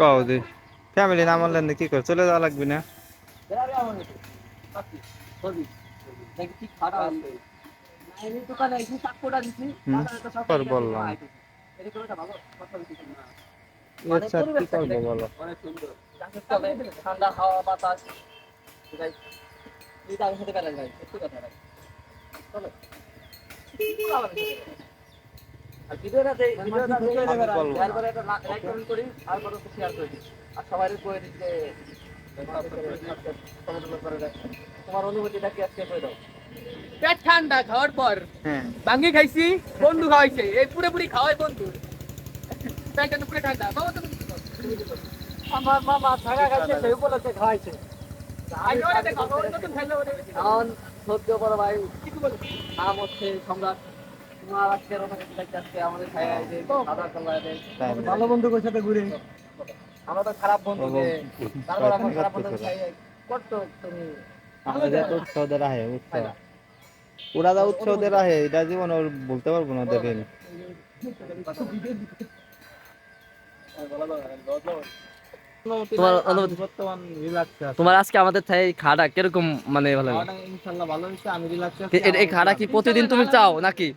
কও the family না মানলেন কি করে চলে যাওয়া লাগবে না? বললাম ঠান্ডা হাওয়া বাতাস তোমার অনুভূতিটা কি আজকে করে দাও। পেট ঠান্ডা খাওয়ার পর ভাঙ্গি খাইছি, বন্ধু খাওয়াইছে, এই পুরোপুরি খাওয়াই বন্ধু। পেটটা পুরো ঠান্ডা। বাবা তুমি আমার মামা থাকা খাইছে, সেই উপলক্ষে খাওয়াইছে। এখন সহ্য করো ভাই, নাম হচ্ছে সম্রাট। তোমার আজকের আজকে আমাদের ভালো বন্ধু সাথে ঘুরে আমরা তো খারাপ বন্ধু, তারপর এখন খারাপ বন্ধু করতো তুমি। উৎসবদের আহে উৎসব ওরা যা উৎসবদের আহে এটা জীবন ওর বলতে পারবো না দেখেন। তোমার আজকে আমাদের খাড়া কিরকম মানে ভালো লাগে? ইনশাআল্লাহ ভালো হয়েছে, আমি রিল্যাক্স আছি। এই খাড়া কি প্রতিদিন তুমি চাও নাকি?